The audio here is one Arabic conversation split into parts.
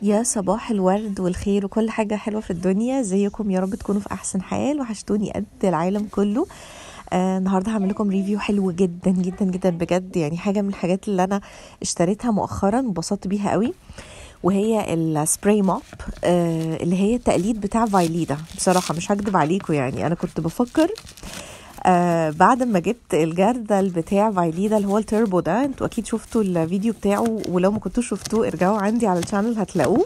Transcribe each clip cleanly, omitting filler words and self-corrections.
يا صباح الورد والخير وكل حاجة حلوة في الدنيا. ازيكم؟ يا رب تكونوا في احسن حال. وحشتوني قد العالم كله. النهارده هعمل لكم ريفيو حلو جدا جدا جدا بجد، يعني حاجة من الحاجات اللي انا اشتريتها مؤخرا وانبسطت بيها قوي، وهي السبراي موب. اللي هي التقليد بتاع فايليدا. بصراحة مش هكدب عليكم، يعني انا كنت بفكر بعد ما جبت الجردل بتاع فايليدا اللي هو التربو ده. انتوا اكيد شفتوا الفيديو بتاعه، ولو ما كنتوش شفتوه ارجعوا عندي على الشانل هتلاقوه.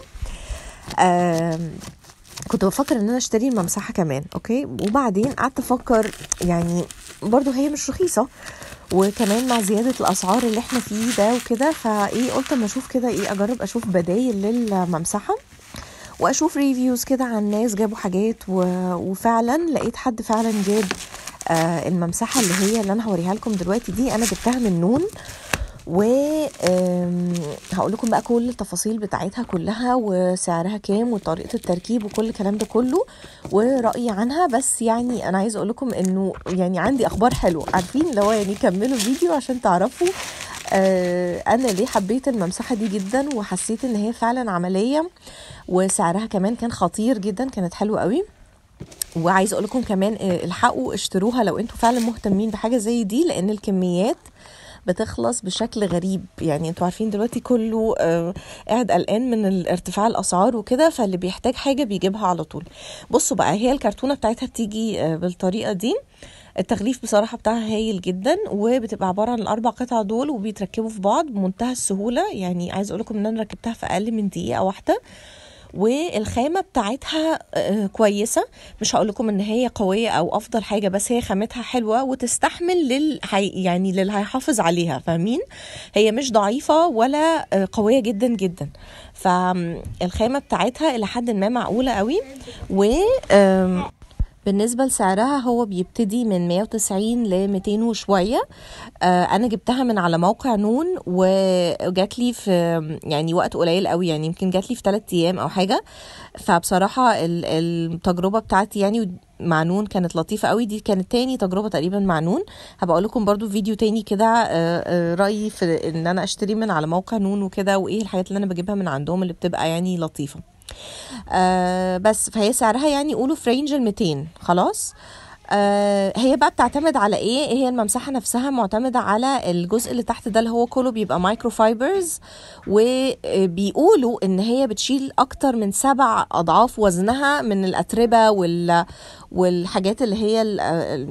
كنت بفكر ان انا اشتري الممسحه كمان، اوكي. وبعدين قعدت افكر، يعني برضو هي مش رخيصه، وكمان مع زياده الاسعار اللي احنا فيه ده وكده، فايه قلت اما اشوف كده، ايه اجرب اشوف بدايل للممسحه واشوف ريفيوز كده عن ناس جابوا حاجات وفعلا لقيت حد فعلا جاب الممسحه اللي هي اللي انا هوريها لكم دلوقتي دي. انا جبتها من نون، و هقول لكم بقى كل التفاصيل بتاعتها كلها، وسعرها كام، وطريقه التركيب، وكل الكلام ده كله، ورأيي عنها. بس يعني انا عايزه اقول لكم انه يعني عندي اخبار حلوه، عارفين اللي هو يعني كملوا الفيديو عشان تعرفوا انا ليه حبيت الممسحه دي جدا، وحسيت ان هي فعلا عمليه، وسعرها كمان كان خطير جدا، كانت حلوه قوي. وعايزه اقول لكم كمان الحقوا اشتروها لو انتوا فعلا مهتمين بحاجه زي دي، لان الكميات بتخلص بشكل غريب. يعني انتوا عارفين دلوقتي كله قاعد قلقان من ارتفاع الاسعار وكده، فاللي بيحتاج حاجه بيجيبها على طول. بصوا بقى، هي الكرتونه بتاعتها بتيجي بالطريقه دي. التغليف بصراحه بتاعها هايل جدا، وبتبقى عباره عن الاربع قطع دول، وبيتركبوا في بعض بمنتهى السهوله. يعني عايز اقول لكم ان انا ركبتها في اقل من دقيقه واحده، والخامه بتاعتها كويسه. مش هقول لكم ان هي قويه او افضل حاجه، بس هي خامتها حلوه وتستحمل يعني للي هيحافظ عليها، فاهمين؟ هي مش ضعيفه ولا قويه جدا جدا، فالخامه بتاعتها الى حد ما معقوله قوي. و بالنسبة لسعرها، هو بيبتدي من 190 ل 200 وشوية. انا جبتها من على موقع نون، وجات لي في يعني وقت قليل قوي، يعني يمكن جات لي في 3 ايام او حاجة. فبصراحة التجربة بتاعتي يعني مع نون كانت لطيفة قوي. دي كانت تاني تجربة تقريبا مع نون. هبقى لكم برضو فيديو تاني كده رأيي في ان انا اشتري من على موقع نون وكده، وايه الحاجات اللي انا بجيبها من عندهم اللي بتبقى يعني لطيفة. بس فهي سعرها يعني قولوا في رينج 200 خلاص. هي بقى بتعتمد على ايه؟ هي الممسحه نفسها معتمده على الجزء اللي تحت ده، اللي هو كله بيبقى مايكرو فايبرز، وبيقولوا ان هي بتشيل اكتر من 7 اضعاف وزنها من الاتربه والحاجات اللي هي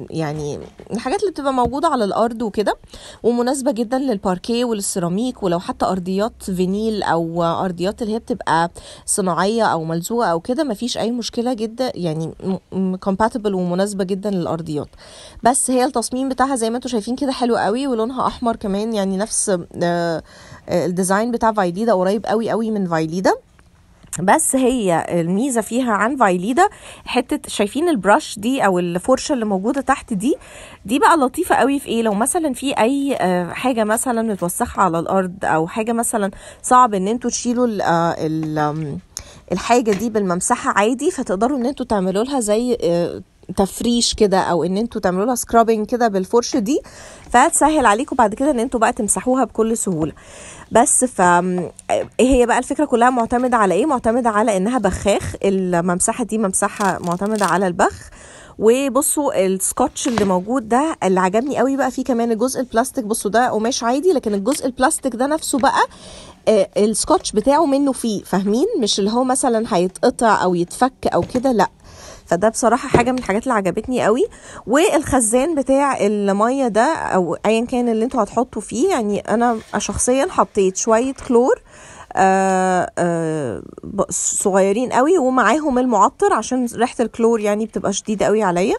يعني الحاجات اللي بتبقى موجوده على الارض وكده. ومناسبه جدا للباركيه وللسيراميك، ولو حتى ارضيات فينيل او ارضيات اللي هي بتبقى صناعيه او ملزوقه او كده، مفيش اي مشكله جدا، يعني compatible ومناسبه جدا للارضيات. بس هي التصميم بتاعها زي ما انتم شايفين كده حلو قوي، ولونها احمر كمان، يعني نفس الديزاين بتاع فايليدا، قريب قوي قوي من فايليدا. بس هي الميزه فيها عن فايليدا حته، شايفين البراش دي او الفرشه اللي موجوده تحت دي بقى لطيفه قوي في ايه؟ لو مثلا في اي حاجه مثلا متوسخه على الارض، او حاجه مثلا صعب ان انتوا تشيلوا الحاجه دي بالممسحه عادي، فتقدروا ان انتوا تعملوا لها زي تفريش كده، او ان انتوا تعملوا لها سكرابنج كده بالفرشه دي، فهتسهل عليكم بعد كده ان انتوا بقى تمسحوها بكل سهوله. بس هي بقى الفكره كلها معتمده على ايه؟ معتمده على انها بخاخ. الممسحه دي ممسحه معتمده على البخ. وبصوا السكotش اللي موجود ده اللي عجبني قوي بقى فيه كمان الجزء البلاستيك. بصوا ده قماش عادي، لكن الجزء البلاستيك ده نفسه بقى السكotش بتاعه منه فيه، فاهمين؟ مش اللي هو مثلا هيتقطع او يتفك او كده، لا. فده بصراحة حاجة من الحاجات اللي عجبتني قوي. والخزان بتاع المية ده او ايا كان اللي انتوا هتحطوا فيه، يعني انا شخصيا حطيت شوية كلور صغيرين قوي، ومعاهم المعطر عشان ريحة الكلور يعني بتبقى شديدة قوي عليا،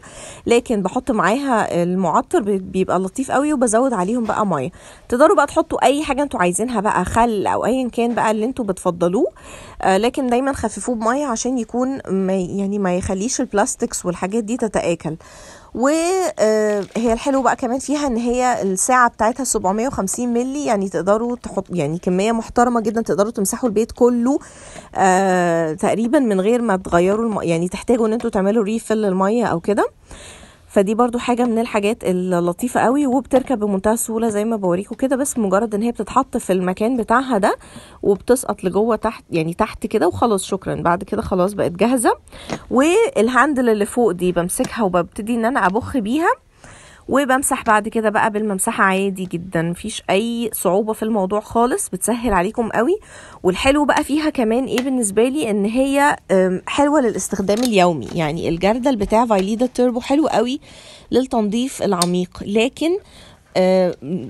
لكن بحط معاها المعطر بيبقى لطيف قوي، وبزود عليهم بقى ميه. تقدروا بقى تحطوا اي حاجة انتوا عايزينها بقى، خل او ايا كان بقى اللي انتوا بتفضلوه، لكن دايما خففوه بميه عشان يكون يعني ما يخليش البلاستيكس والحاجات دي تتآكل. وهي الحلو بقى كمان فيها ان هي الساعة بتاعتها 750 ملي، يعني تقدروا تحط يعني كمية محترمة جدا، تقدروا تمسحوا البيت كله تقريبا من غير ما تغيروا يعني تحتاجوا ان انتوا تعملوا ريفل للمية او كده. فدي برضو حاجة من الحاجات اللطيفة قوي، وبتركب بمنتهى السهولة زي ما بوريكم كده، بس مجرد ان هي بتتحط في المكان بتاعها ده وبتسقط لجوه تحت، يعني تحت كده وخلاص، شكرا. بعد كده خلاص بقت جاهزة. والهاندل اللي فوق دي بمسكها وببتدي ان انا ابخ بيها، وبمسح بعد كده بقى بالممسحة عادي جدا، مفيش اي صعوبة في الموضوع خالص، بتسهل عليكم قوي. والحلو بقى فيها كمان ايه بالنسبة لي، ان هي حلوة للاستخدام اليومي. يعني الجردل بتاع فايليدا تيربو حلو قوي للتنظيف العميق، لكن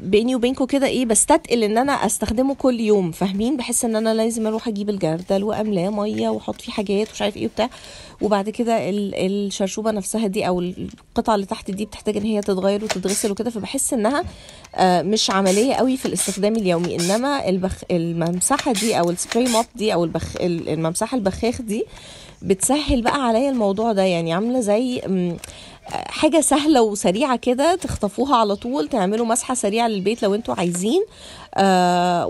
بيني وبينكم كده ايه، بستثقل ان انا استخدمه كل يوم، فاهمين؟ بحس ان انا لازم اروح اجيب الجردل واملاه ميه واحط فيه حاجات ومش عارف ايه وبتاع، وبعد كده الشرشوبه نفسها دي او القطعه اللي تحت دي بتحتاج ان هي تتغير وتتغسل وكده، فبحس انها مش عمليه قوي في الاستخدام اليومي. انما الممسحه دي او السبراي ماب دي او الممسحه البخاخ دي بتسهل بقى عليا الموضوع ده. يعني عامله زي حاجة سهلة وسريعة كده، تخطفوها على طول، تعملوا مسحة سريعة للبيت لو انتوا عايزين،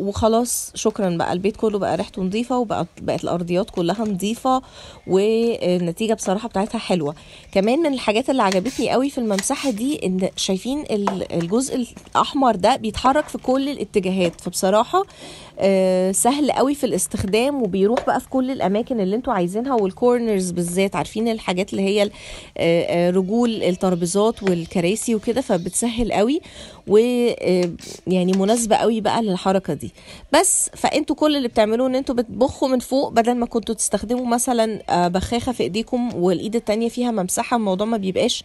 وخلاص شكرا بقى، البيت كله بقى ريحته نظيفة، وبقت الأرضيات كلها نظيفة، والنتيجة بصراحة بتاعتها حلوة. كمان من الحاجات اللي عجبتني قوي في الممسحة دي، ان شايفين الجزء الأحمر ده بيتحرك في كل الاتجاهات، فبصراحة سهل قوي في الاستخدام، وبيروح بقى في كل الأماكن اللي انتوا عايزينها، والكورنرز بالذات، عارفين الحاجات اللي هي رجول الترابيزات والكراسي وكده، فبتسهل قوي، ويعني مناسبة قوي بقى للحركة دي. بس فانتوا كل اللي بتعملوه ان انتوا بتبخوا من فوق، بدل ما كنتوا تستخدموا مثلا بخاخة في ايديكم والايد التانية فيها ممسحة، الموضوع ما بيبقاش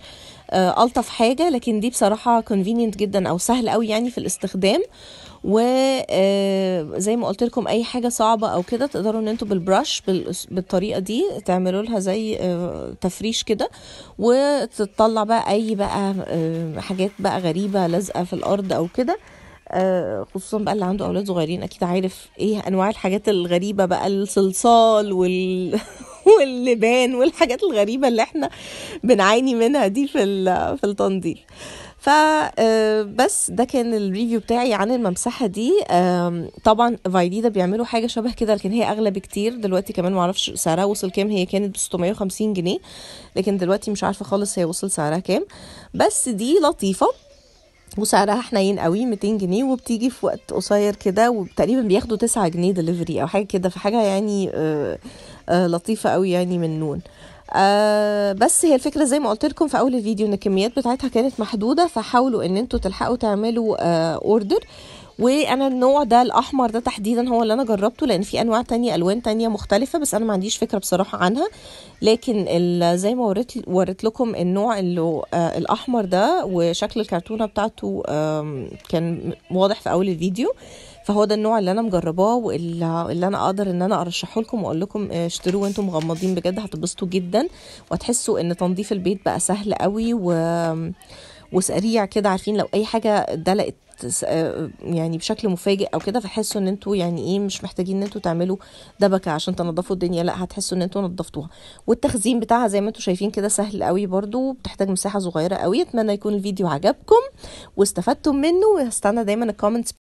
ألطف حاجة، لكن دي بصراحة convenient جدا او سهل قوي يعني في الاستخدام. وزي ما قلت لكم، اي حاجه صعبه او كده تقدروا ان انتوا بالبرش بالطريقه دي تعملوا لها زي تفريش كده، وتطلع بقى اي بقى حاجات بقى غريبه لازقه في الارض او كده. خصوصا بقى اللي عنده اولاد صغيرين اكيد عارف ايه انواع الحاجات الغريبه بقى، الصلصال واللبان والحاجات الغريبه اللي احنا بنعاني منها دي في التنظيف. فبس ده كان الريفيو بتاعي عن الممسحة دي. طبعا فايليدا بيعملوا حاجة شبه كده، لكن هي اغلى بكتير دلوقتي، كمان معرفش سعرها وصل كام، هي كانت ب 650 جنيه، لكن دلوقتي مش عارفة خالص هي وصل سعرها كام. بس دي لطيفة وسعرها حنين قوي، 200 جنيه، وبتيجي في وقت قصير كده، وتقريبا بياخدوا 9 جنيه دليفري او حاجة كده، فحاجة يعني لطيفة قوي يعني من نون. بس هي الفكرة زي ما قلت لكم في اول الفيديو، ان الكميات بتاعتها كانت محدودة، فحاولوا ان انتوا تلحقوا تعملوا اوردر. وانا النوع ده الاحمر ده تحديدا هو اللي انا جربته، لان في انواع تانية الوان تانية مختلفة، بس انا ما عنديش فكرة بصراحة عنها. لكن زي ما وريت لكم النوع اللي الاحمر ده، وشكل الكرتونة بتاعته كان واضح في اول الفيديو، فهو ده النوع اللي انا مجرباه، واللي انا اقدر ان انا ارشحه لكم واقول لكم اشتروه وانتم مغمضين، بجد هتتبسطوا جدا، وهتحسوا ان تنظيف البيت بقى سهل قوي وسريع كده. عارفين لو اي حاجه اتدلقت يعني بشكل مفاجئ او كده، فحسوا ان انتوا يعني ايه، مش محتاجين ان انتوا تعملوا دبكه عشان تنظفوا الدنيا، لا هتحسوا ان انتوا نظفتوها. والتخزين بتاعها زي ما انتوا شايفين كده سهل قوي برضو، بتحتاج مساحه صغيره قوي. اتمنى يكون الفيديو عجبكم واستفدتم منه، وهستنى دايما الكومنتس